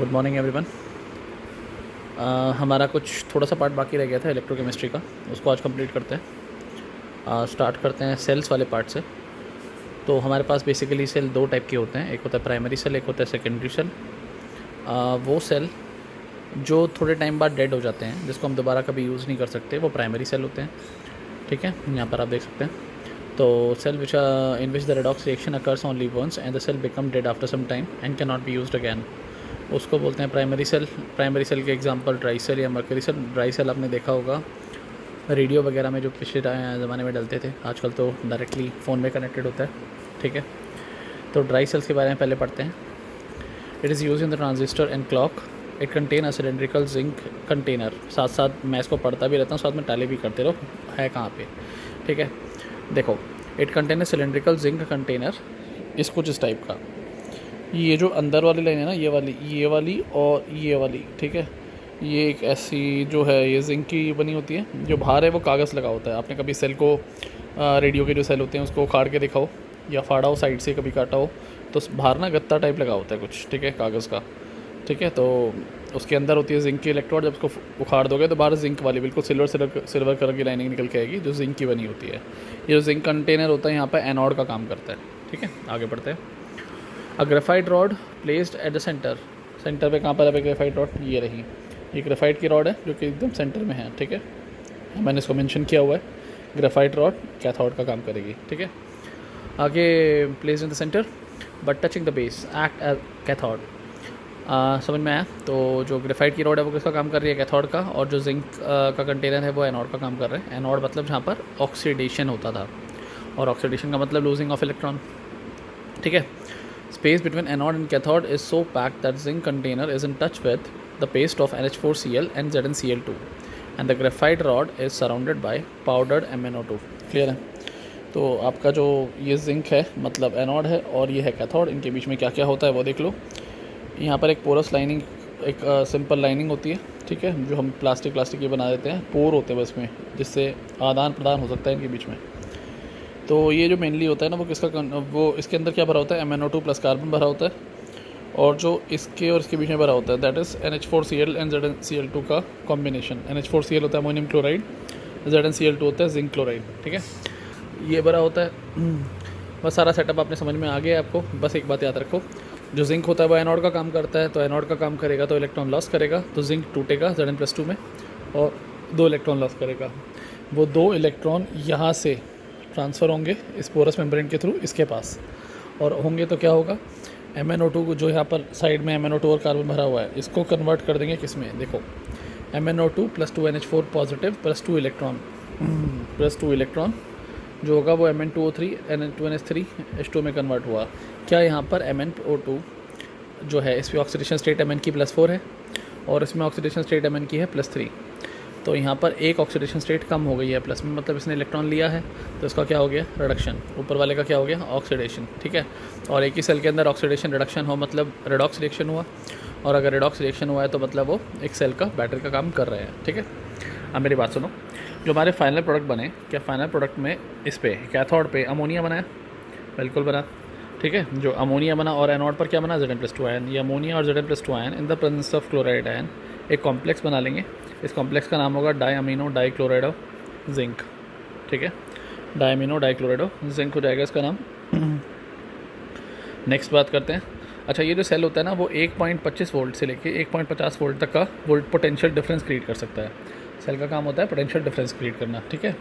Good morning everyone. हमारा कुछ थोड़ा सा पार्ट बाकी रह गया था इलेक्ट्रोकेमिस्ट्री का, उसको आज कंप्लीट करते हैं। स्टार्ट करते हैं सेल्स वाले पार्ट से। तो हमारे पास बेसिकली सेल दो टाइप के होते हैं, एक होता है प्राइमरी सेल, एक होता है सेकेंडरी सेल। वो सेल जो थोड़े टाइम बाद डेड हो जाते हैं, जिसको हम दोबारा कभी यूज़ नहीं कर सकते, वो प्राइमरी सेल होते हैं। ठीक है, यहाँ पर आप देख सकते हैं। तो cell which in which the redox reaction occurs only once and the cell become dead after some time and can not be used again, उसको बोलते हैं प्राइमरी सेल। प्राइमरी सेल के एग्जांपल ड्राई सेल या mercury cell. Dry cell आपने देखा होगा radio वगैरह में जो पिछले ज़माने में डलते थे, आजकल तो डायरेक्टली फ़ोन में कनेक्टेड होता है। ठीक है, तो ड्राई सेल्स के बारे में पहले पढ़ते हैं। It is use in the transistor and clock. It contain a cylindrical zinc container. साथ साथ मैं इसको पढ़ता भी रहता हूँ, साथ में टाले भी करते रहो, है कहाँ पे। ठीक है, देखो, it contain a cylindrical zinc container. इस कुछ इस टाइप का, ये जो अंदर वाली लाइन है ना, ये वाली और ये वाली, ठीक है, ये एक ऐसी जो है ये जिंक की बनी होती है। जो बाहर है वो कागज़ लगा होता है। आपने कभी सेल को रेडियो के जो सेल होते हैं उसको उखाड़ के दिखाओ या फाड़ा हो, साइड से कभी काटा हो, तो बाहर ना गत्ता टाइप लगा होता है कुछ, ठीक है, कागज़ का। ठीक है, तो उसके अंदर होती है जिंक की इलेक्ट्रोड। जब उसको उखाड़ दोगे तो बाहर जिंक वाली बिल्कुल सिल्वर कलर की लाइनिंग निकल के आएगी, जो जिंक की बनी होती है। ये जो जिंक कंटेनर होता है यहाँ पर एनोड का काम करता है। ठीक है, आगे बढ़ते हैं। A graphite rod placed at the centre. Centre पे कहाँ पर है ग्रेफाइट रॉड? ये रही, ये ग्रेफाइट की रॉड है जो कि एकदम सेंटर में है। ठीक है, मैंने इसको मेंशन किया हुआ है। ग्रेफाइट रॉड कैथोड का काम करेगी। ठीक है, आगे placed in the centre but touching the base act as cathode. समझ में आया? तो जो ग्रेफाइट की रॉड है वो किसका काम कर रही है? कैथोड का। और जो जिंक का कंटेनर है वो एनोड का काम कर रहा है। एनोड मतलब जहाँ पर ऑक्सीडेशन होता था, और ऑक्सीडेशन का मतलब लूजिंग ऑफ इलेक्ट्रॉन। ठीक है, space between anode and cathode is so packed that zinc container is in touch with the paste of NH4Cl and ZnCl2 and the graphite rod is surrounded by powdered MnO2। Clear है? तो आपका जो ये zinc है मतलब anode है और ये है कैथोड, इनके बीच में क्या क्या होता है वो देख लो। यहाँ पर एक पोरस लाइनिंग, एक सिंपल लाइनिंग होती है। ठीक है, जो हम प्लास्टिक के बना देते हैं, पोर होते हैं बस में, जिससे आदान प्रदान हो सकता है इनके बीच में। तो ये जो मेनली होता है ना, वो किसका वो इसके अंदर क्या भरा होता है? MnO2 प्लस कार्बन भरा होता है, और जो इसके और इसके बीच में भरा होता है that is NH4Cl and ZnCl2 का कॉम्बिनेशन। NH4Cl होता है अमोनियम क्लोराइड, ZnCl2 होता है जिंक क्लोराइड। ठीक है, ये भरा होता है। बस सारा सेटअप आपने समझ में आ गया आपको। बस एक बात याद रखो, जो जिंक होता है वो एनोड का काम करता है, तो एनोड का काम करेगा तो इलेक्ट्रॉन लॉस करेगा, तो जिंक टूटेगा Zn+2 में और 2 इलेक्ट्रॉन लॉस करेगा। वो 2 इलेक्ट्रॉन यहाँ से ट्रांसफ़र होंगे इस पोरस मेम्ब्रेन के थ्रू इसके पास, और होंगे तो क्या होगा? MnO2 को, जो यहाँ पर साइड में MnO2 और कार्बन भरा हुआ है, इसको कन्वर्ट कर देंगे किस में? देखो, MnO2 plus 2NH4 positive plus 2 electron जो होगा वो Mn2O3 2NH3 H2 में कन्वर्ट हुआ। क्या यहाँ पर MnO2 जो है इस पर ऑक्सीडेशन स्टेट Mn की +4 है और इसमें ऑक्सीडेशन स्टेट Mn की है +3। तो यहाँ पर एक ऑक्सीडेशन स्टेट कम हो गई है प्लस में, मतलब इसने इलेक्ट्रॉन लिया है तो इसका क्या हो गया? रिडक्शन। ऊपर वाले का क्या हो गया? ऑक्सीडेशन। ठीक है, और एक ही सेल के अंदर ऑक्सीडेशन रिडक्शन हो मतलब रिडॉक्स रिएक्शन हुआ, और अगर रिडॉक्स रिएक्शन हुआ है तो मतलब वो एक सेल का बैटरी का काम कर रहे हैं। ठीक है, अब मेरी बात सुनो, जो हमारे फाइनल प्रोडक्ट बने, क्या फाइनल प्रोडक्ट में इस पे कैथोड पे अमोनिया बनाया? बिल्कुल बना। ठीक है, जो अमोनिया बना, और एनोड पर क्या बना? Zn+2 ion. ये अमोनिया और Zn+2 ion in the presence of chloride ion एक कॉम्प्लेक्स बना लेंगे। इस कॉम्प्लेक्स का नाम होगा डायअमीनो डाइक्लोराइड ऑफ जिंक। ठीक है, डायअमीनो डाइक्लोराइड ऑफ जिंक हो जाएगा इसका नाम। नेक्स्ट बात करते हैं। अच्छा, ये जो सेल होता है ना, वो 1.25 वोल्ट से लेके 1.50 वोल्ट तक का वोल्ट पोटेंशियल डिफरेंस क्रिएट कर सकता है। सेल का काम होता है पोटेंशियल डिफरेंस क्रिएट करना। ठीक है,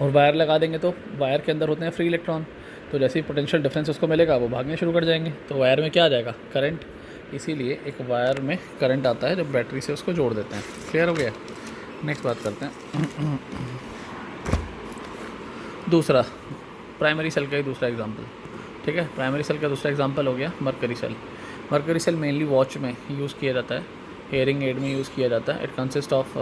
और वायर लगा देंगे तो वायर के अंदर होते हैं फ्री इलेक्ट्रॉन, तो जैसे ही पोटेंशियल डिफरेंस उसको मिलेगा वो भागने शुरू कर जाएंगे, तो वायर में क्या आ जाएगा? करंट। इसीलिए एक वायर में करंट आता है जब बैटरी से उसको जोड़ देते हैं। क्लियर हो गया? नेक्स्ट बात करते हैं दूसरा, प्राइमरी सेल का ही दूसरा एग्जांपल। ठीक है, प्राइमरी सेल का दूसरा एग्जांपल हो गया mercury cell. Mercury cell mainly watch में यूज़ किया जाता है, हेयरिंग एड में यूज़ किया जाता है। It consist of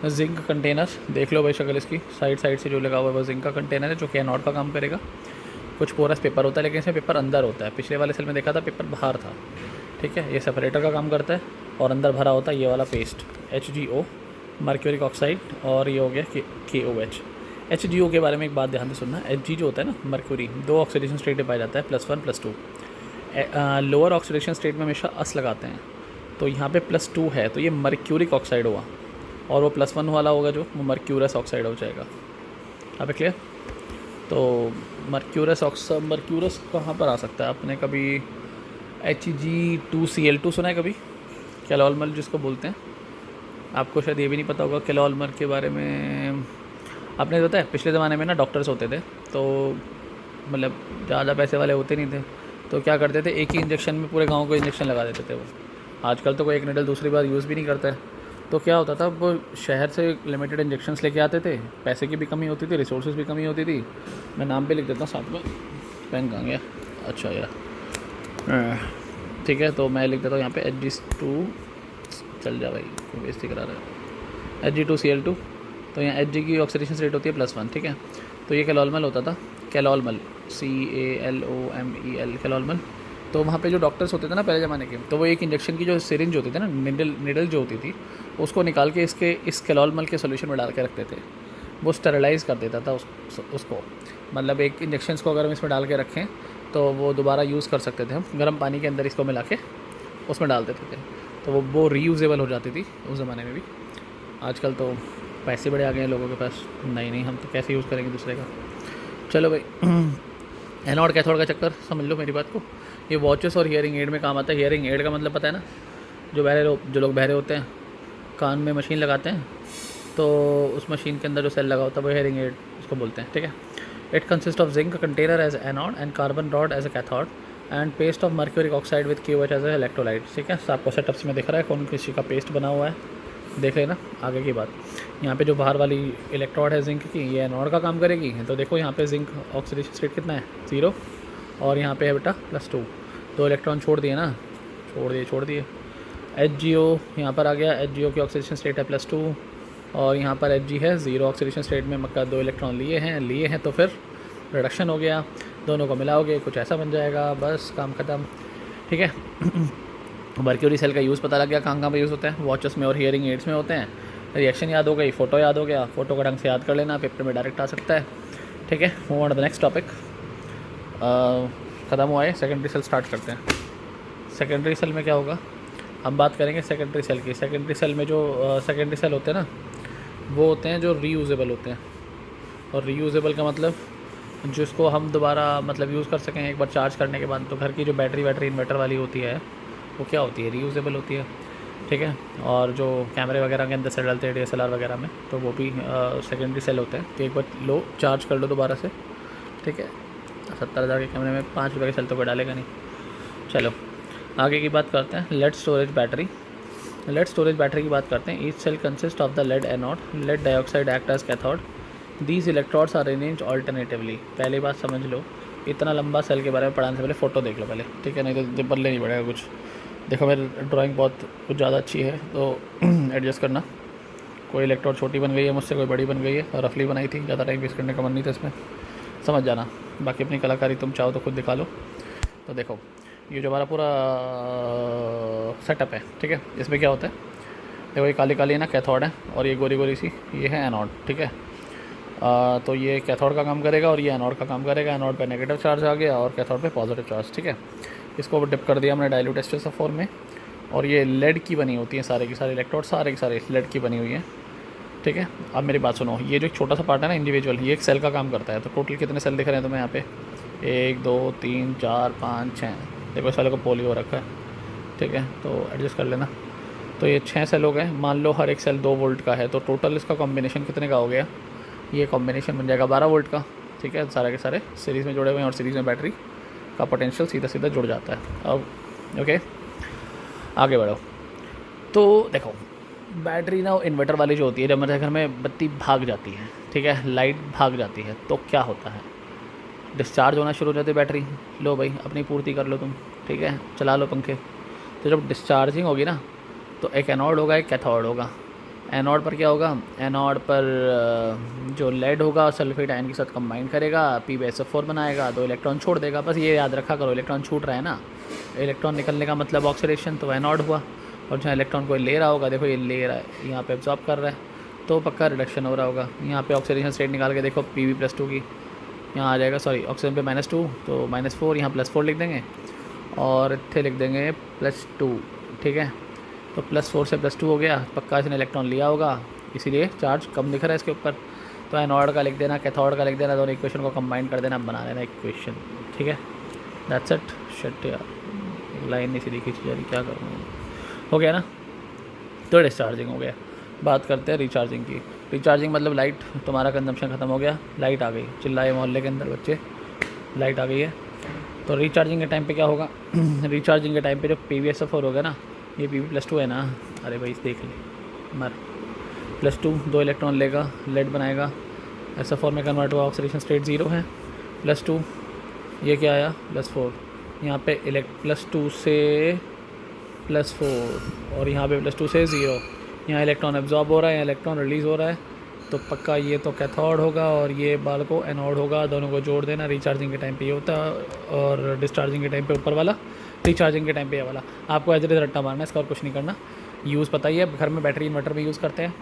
zinc container. देख लो भाई शक्ल इसकी, साइड से जो लगा हुआ है वो जिंक का कंटेनर है जो कि एनोड का काम करेगा। कुछ पोरस पेपर होता है, लेकिन इसमें पेपर अंदर होता है। पिछले वाले सेल में देखा था पेपर बाहर था। ठीक है, ये सेपरेटर का काम करता है, और अंदर भरा होता है ये वाला पेस्ट HgO मर्क्यूरिक ऑक्साइड, और ये हो गया KOH। HgO के बारे में एक बात ध्यान से सुनना, Hg जो होता है ना मर्क्यूरी, 2 ऑक्सीडेशन स्टेट में पाया जाता है, +1 +2। लोअर ऑक्सीडेशन स्टेट में हमेशा अस लगाते हैं। तो यहाँ पे +2 है तो ये मर्क्यूरिक ऑक्साइड हुआ, और वो +1 वाला होगा जो वो मर्क्यूरस ऑक्साइड हो जाएगा। यहाँ पे क्लियर? तो मर्क्यूरस कहाँ पर आ सकता है? आपने कभी Hg2Cl2 सुना है कभी? कैलोलमल जिसको बोलते हैं। आपको शायद ये भी नहीं पता होगा कैलोलमल के बारे में। आपने पता है पिछले ज़माने में ना डॉक्टर्स होते थे, तो मतलब ज़्यादा पैसे वाले होते नहीं थे, तो क्या करते थे, एक ही इंजेक्शन में पूरे गांव को इंजेक्शन लगा देते थे वो। आजकल तो कोई एक निडल दूसरी बार यूज़ भी नहीं करता है। तो क्या होता था, वो शहर से लिमिटेड इंजेक्शंस लेके आते थे, पैसे की भी कमी होती थी, रिसोर्सेज भी कमी होती थी। मैं नाम पे लिख देता हूँ साथ में, पेन कहाँ गया? अच्छा यार, ठीक है, तो मैं लिख देता हूँ यहाँ पे Hg2, चल जा भाई, कोई बेइज्जती करा रहा है, Hg2Cl2। तो यहाँ Hg की ऑक्सीडेशन रेट होती है +1, ठीक है। तो ये कैलोलमल होता था, कैलोलमल CALOMEL, कैलोलमल। तो वहाँ पे जो डॉक्टर्स होते थे ना पहले ज़माने के, तो वो एक इंजेक्शन की जो सिरिंज होती थी ना, निडल जो होती थी, उसको निकाल के इस कैलोलमल के सोल्यूशन में डाल के रखते थे। वो स्टेरलाइज कर देता था उसको, मतलब एक इंजेक्शन को अगर हम इसमें डाल के रखें तो वो दोबारा यूज़ कर सकते थे हम, गर्म पानी के अंदर इसको मिला के उसमें डाल देते थे, तो वो रीयूजेबल हो जाती थी उस ज़माने में भी। आजकल तो पैसे बड़े आ गए हैं लोगों के पास, नहीं हम तो कैसे यूज़ करेंगे दूसरे का। चलो भाई, एनोड कैथोड का चक्कर समझ लो मेरी बात को। ये वॉचेस और हियरिंग एड में काम आता है। हियरिंग एड का मतलब पता है ना, जो लोग बहरे होते हैं, कान में मशीन लगाते हैं, तो उस मशीन के अंदर जो सेल लगा होता है वो हियरिंग एड उसको बोलते हैं, ठीक है। It consist of zinc container as anode and carbon rod as a cathode and paste of mercuric oxide with QH as a electrolyte, ठीक है। आपको सेटअप्स में दिख रहा है कौन किसी का पेस्ट बना हुआ है, देख लेना। आगे की बात, यहाँ पे जो बाहर वाली इलेक्ट्रोड है जिंक की, ये एनोड का काम करेगी। तो देखो यहाँ पे जिंक ऑक्सीडेशन स्टेट कितना है, 0, और यहाँ पे है बेटा +2, 2 इलेक्ट्रॉन छोड़ दिए ना, छोड़ दिए। HgO यहाँ पर आ गया, HgO की ऑक्सीडेशन स्टेट है +2, और यहाँ पर Hg है 0 ऑक्सीडेशन स्टेट में, मक्का 2 इलेक्ट्रॉन लिए हैं तो फिर रिडक्शन हो गया, दोनों को मिलाओगे कुछ ऐसा बन जाएगा, बस काम ख़त्म, ठीक है। मर्क्यूरी सेल का यूज़ पता लग गया, कहाँ पे यूज़ होता है, वॉचेस में और हियरिंग एड्स में होते हैं। रिएक्शन याद हो गई, फ़ोटो याद हो गया, फ़ोटो का ढंग से याद कर लेना, पेपर में डायरेक्ट आ सकता है, ठीक है। Move on to the next topic. ख़त्म हुआ है, सेकेंडरी सेल स्टार्ट करते हैं। सेकेंडरी सेल में क्या होगा, हम बात करेंगे सेकेंडरी सेल की। सेकेंडरी सेल में जो सेकेंडरी सेल होते हैं ना, वो होते हैं जो रीयूजेबल होते हैं। और रीयूजेबल का मतलब जिसको हम दोबारा मतलब यूज़ कर सकें एक बार चार्ज करने के बाद। तो घर की जो बैटरी इन्वर्टर वाली होती है वो क्या होती है, रीयूजेबल होती है, ठीक है। और जो कैमरे वगैरह के अंदर से डलते हैं DSLR वगैरह में, तो वो भी सेकेंडरी सेल होते हैं। तो एक बार लो चार्ज कर लो दोबारा से, ठीक है। 70,000 के कैमरे में 5 रुपये का सेल तो कोई डालेगा नहीं। चलो आगे की बात करते हैं, लेड स्टोरेज बैटरी की बात करते हैं। Each cell consist of the lead anode, lead dioxide act as cathode, these electrodes are arranged alternatively. पहली बात समझ लो, इतना लंबा सेल के बारे में पढ़ाने से पहले फ़ोटो देख लो पहले, ठीक है, नहीं तो बदले नहीं पड़ेगा कुछ। देखो मेरी ड्राइंग बहुत कुछ ज़्यादा अच्छी है तो एडजस्ट करना। कोई इलेक्ट्रोड छोटी बन गई है मुझसे, कोई बड़ी बन गई है, रफली बनाई थी, ज़्यादा टाइम वेस्ट करने का मन नहीं था इसमें, समझ जाना। बाकी अपनी कलाकारी तुम चाहो तो खुद दिखा लो। तो देखो ये जो हमारा पूरा सेटअप है, ठीक है, इसमें क्या होता है, देखो ये काली काली है ना कैथोड है, और ये गोरी गोरी सी ये है एनोड, ठीक है। तो ये कैथोड का काम करेगा और ये एनोड का काम करेगा। एनोड पे नेगेटिव चार्ज आ गया और कैथोड पे पॉजिटिव चार्ज, ठीक है। इसको डिप कर दिया हमने डाइल्यूट एस्टर फॉर्म में, और ये लेड की बनी होती है सारे के सारे इलेक्ट्रोड, सारे के सारे लेड की बनी हुई है, ठीक है। अब मेरी बात सुनो, ये जो छोटा सा पार्ट है ना इंडिविजुअल, ये एक सेल का काम करता है। तो टोटल कितने सेल दिख रहे हैं तुम्हें यहाँ पे, 1 2 3 4 5 6, देखो इस वाले को पोलियो रखा है, ठीक है, तो एडजस्ट कर लेना। तो ये 6 सेल हो गए, मान लो हर एक सेल 2 वोल्ट का है, तो टोटल इसका कॉम्बिनेशन कितने का हो गया, ये कॉम्बिनेशन बन जाएगा 12 वोल्ट का, ठीक है। सारे के सारे सीरीज़ में जुड़े हुए हैं और सीरीज़ में बैटरी का पोटेंशियल सीधा सीधा जुड़ जाता है। अब ओके आगे बढ़ो। तो देखो बैटरी ना इन्वर्टर वाली जो होती है, जब मेरे घर में बत्ती भाग जाती है, ठीक है, लाइट भाग जाती है, तो क्या होता है, डिस्चार्ज होना शुरू हो जाती है बैटरी। लो भाई अपनी पूर्ति कर लो तुम, ठीक है, चला लो पंखे। तो जब डिस्चार्जिंग होगी ना, तो एक एनोड होगा एक कैथोड होगा। एनोड पर क्या होगा, एनोड पर जो लेड होगा सल्फेट आयन के साथ कंबाइन करेगा, P/SO4 बनाएगा, 2 इलेक्ट्रॉन छोड़ देगा। बस ये याद रखा करो, इलेक्ट्रॉन छूट रहा है ना, इलेक्ट्रॉन निकलने का मतलब ऑक्सीडेशन, तो एनोड हुआ। और जहाँ इलेक्ट्रॉन कोई ले रहा होगा, देखो ये ले रहा है, यहाँ पे एब्जॉर्ब कर रहा है, तो पक्का रिडक्शन हो रहा होगा। यहाँ पे ऑक्सीडेशन स्टेट निकाल के देखो Pb+2 की यहाँ आ जाएगा, सॉरी ऑक्सीजन पे -2 तो -4, यहाँ +4 लिख देंगे। और इतने लिख देंगे +2, ठीक है। तो +4 से +2 हो गया, पक्का इसने इलेक्ट्रॉन लिया होगा, इसीलिए चार्ज कम दिख रहा है इसके ऊपर। तो एनोड का लिख देना, कैथोड का लिख देना, दोनों इक्वेशन को कंबाइन कर देना, बना देना इक्वेशन, ठीक है। That's it. शिट यार, लाइन नहीं सीधी खींची जा रही, क्या करूँ। हो गया ना, तो डिस्चार्जिंग हो गया। बात करते हैं रिचार्जिंग की। रिचार्जिंग मतलब लाइट, तुम्हारा कंजम्पशन ख़त्म हो गया, लाइट आ गई, चिल्लाए मोहल्ले के अंदर बच्चे, लाइट आ गई है। तो रिचार्जिंग के टाइम पे क्या होगा रिचार्जिंग के टाइम पे जो PVSO4 होगा ना, ये PV+2 है ना, अरे भाई देख ले मर, +2 2 इलेक्ट्रॉन लेगा, लेड बनाएगा, SO4 में कन्वर्ट हुआ, ऑक्सीडेशन स्टेट 0 है। +2 ये क्या आया, +4, यहाँ पे +2 से +4 और यहाँ पे +2 से 0, यहाँ इलेक्ट्रॉन एब्जॉर्ब हो रहा है, यहाँ इलेक्ट्रॉन रिलीज़ हो रहा है। तो पक्का ये तो कैथोड होगा और ये बाल को एनोड होगा, दोनों को जोड़ देना। रिचार्जिंग के टाइम पे ये होता है और डिस्चार्जिंग के टाइम पे ऊपर वाला, रिचार्जिंग के टाइम पे ये वाला। आपको एज ए रट्टा मारना है इसका और कुछ नहीं करना। यूज़ पता ही है, घर में बैटरी इन्वर्टर भी यूज़ करते हैं।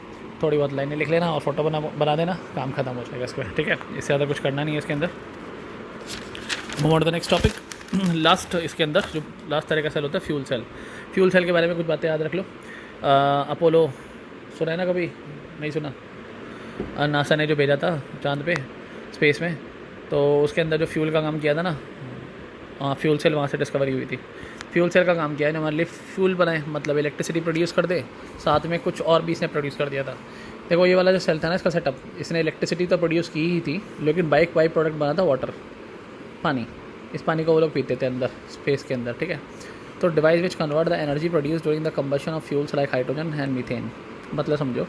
थोड़ी बहुत लाइनें लिख लेना और फोटो बना देना, काम ख़त्म हो जाएगा इसका, ठीक है। इससे ज़्यादा कुछ करना नहीं है इसके अंदर। Move on to the next topic. Last इसके अंदर जो लास्ट तरह का सेल होता है फ्यूल सेल। फ्यूल सेल के बारे में कुछ बातें याद रख लो। अपोलो सुना है ना, कभी नहीं सुना? नासा ने जो भेजा था चांद पे स्पेस में, तो उसके अंदर जो फ्यूल का काम किया था ना, फ्यूल सेल वहाँ से डिस्कवरी हुई थी। फ्यूल सेल का काम किया है हमारे लिए फ्यूल बनाए, मतलब इलेक्ट्रिसिटी प्रोड्यूस कर दे, साथ में कुछ और भी इसने प्रोड्यूस कर दिया था। देखो ये वाला जो सेल था ना, इसका सेटअप, इसने इलेक्ट्रिसिटी तो प्रोड्यूस की ही थी, लेकिन बाई प्रोडक्ट बना था वाटर, पानी। इस पानी को वो लोग पीते थे अंदर स्पेस के अंदर, ठीक है। तो device which convert the energy produce during the combustion of fuels like hydrogen and methane. मतलब समझो,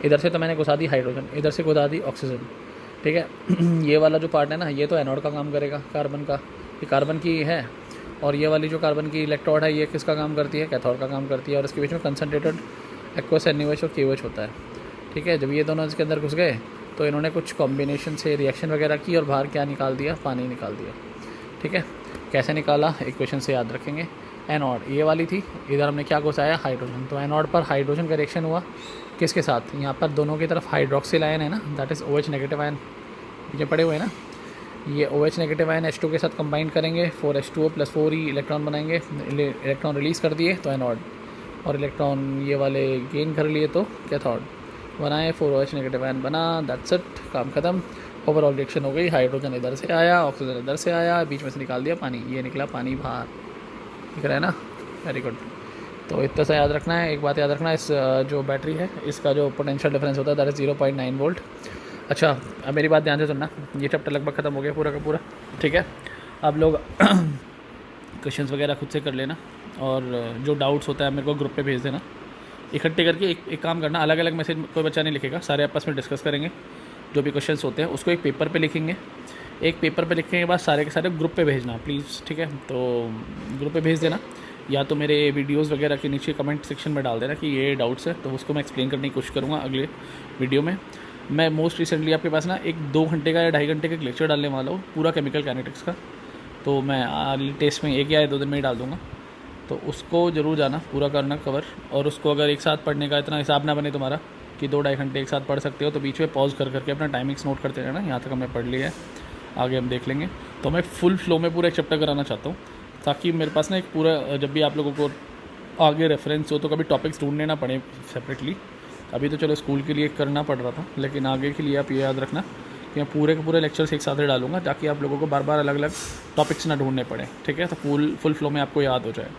इधर से तो मैंने घुसा दी हाइड्रोजन, इधर से घुसा दी ऑक्सीजन, ठीक है। ये वाला जो पार्ट है ना, ये तो एनोड का काम करेगा, कार्बन का, ये कार्बन की है। और ये वाली जो कार्बन की इलेक्ट्रोड है, ये किसका काम करती है, कैथोड का काम करती है। और इसके बीच में कंसनट्रेटेड एक्वस NaOH और KOH होता है, ठीक है। जब ये दोनों इसके अंदर घुस गए तो इन्होंने कुछ कॉम्बिनेशन से रिएक्शन वगैरह की और बाहर क्या निकाल दिया, पानी निकाल दिया, ठीक है। कैसे निकाला, इक्वेशन से याद रखेंगे। एनोड ये वाली थी, इधर हमने क्या घुसाया, हाइड्रोजन। तो एनोड पर हाइड्रोजन का रिएक्शन हुआ किसके साथ, यहाँ पर दोनों की तरफ हाइड्रोक्सिल आयन है ना, that is OH negative ion, ये पड़े हुए हैं ना, ये OH नेगेटिव आयन H2 के साथ कंबाइन करेंगे, 4H2O + 4 ही इलेक्ट्रॉन बनाएंगे। इलेक्ट्रॉन रिलीज़ कर दिए तो एनोड, और इलेक्ट्रॉन ये वाले गेन कर लिए तो कैथोड बनाए, 4OH नेगेटिव आयन बना, दैट्स इट, काम ख़त्म। ओवरऑल रिएक्शन हो गई, हाइड्रोजन इधर से आया, ऑक्सीजन इधर से आया, बीच में से निकाल दिया पानी, ये निकला पानी बाहर, दिख रहा है ना, वेरी गुड। तो इतना सा याद रखना है। एक बात याद रखना, इस जो बैटरी है इसका जो पोटेंशियल डिफरेंस होता है दैट इज़ 0.9 वोल्ट। अच्छा, अब मेरी बात ध्यान से सुनना, ये चैप्टर लगभग ख़त्म हो गया पूरा का पूरा, ठीक है। अब लोग क्वेश्चंस वगैरह खुद से कर लेना, और जो डाउट्स होता है मेरे को ग्रुप पे भेज देना इकट्ठे करके। एक काम करना, अलग अलग मैसेज कोई बच्चा नहीं लिखेगा, सारे आपस में डिस्कस करेंगे। जो भी क्वेश्चंस होते हैं उसको एक पेपर पे लिखेंगे, एक पेपर पे लिखने के बाद सारे के सारे ग्रुप पे भेजना प्लीज़, ठीक है। तो ग्रुप पे भेज देना, या तो मेरे वीडियोस वगैरह के नीचे कमेंट सेक्शन में डाल देना कि ये डाउट्स है, तो उसको मैं एक्सप्लेन करने की कोशिश करूँगा अगले वीडियो में। मैं मोस्ट रिसेंटली आपके पास ना एक 2 घंटे का या 2.5 घंटे का एक लेक्चर डालने वाला हूँ पूरा केमिकल काइनेटिक्स का, तो मैं टेस्ट में 1 या 2 दिन में ही डाल दूँगा। तो उसको ज़रूर जाना, पूरा करना कवर। और उसको अगर एक साथ पढ़ने का इतना हिसाब ना बने तुम्हारा कि 2-2.5 घंटे एक साथ पढ़ सकते हो, तो बीच में पॉज कर करके अपना टाइमिंग्स नोट करते रहना। यहाँ तक हमने पढ़ लिया है, आगे हम देख लेंगे। तो मैं फुल फ्लो में पूरा एक चैप्टर कराना चाहता हूँ, ताकि मेरे पास ना एक पूरा, जब भी आप लोगों को आगे रेफरेंस हो तो कभी टॉपिक्स ढूंढने ना पड़े सेपरेटली। अभी तो चलो स्कूल के लिए करना पड़ रहा था, लेकिन आगे के लिए आप ये याद रखना कि मैं पूरे के पूरे लेक्चर्स एक साथ ही डालूंगा, ताकि आप लोगों को बार बार अलग अलग टॉपिक्स ना ढूंढने पड़े, ठीक है। तो फुल फ्लो में आपको याद हो जाए।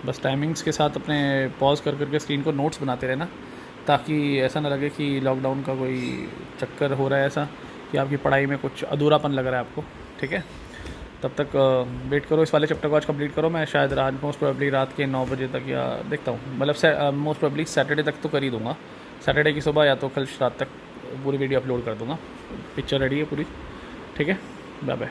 बस टाइमिंग्स के साथ अपने पॉज कर करके स्क्रीन को नोट्स बनाते रहना, ताकि ऐसा ना लगे कि लॉकडाउन का कोई चक्कर हो रहा है ऐसा कि आपकी पढ़ाई में कुछ अधूरापन लग रहा है आपको, ठीक है। तब तक वेट करो, इस वाले चैप्टर को आज कंप्लीट करो। मैं शायद मोस्ट प्रोबेबली रात के 9 बजे तक, या देखता हूँ, मतलब मोस्ट प्रोबेबली सैटरडे तक तो कर ही दूँगा। सैटरडे की सुबह या तो कल रात तक पूरी वीडियो अपलोड कर दूँगा। पिक्चर रेडी है पूरी, ठीक है। Bye bye.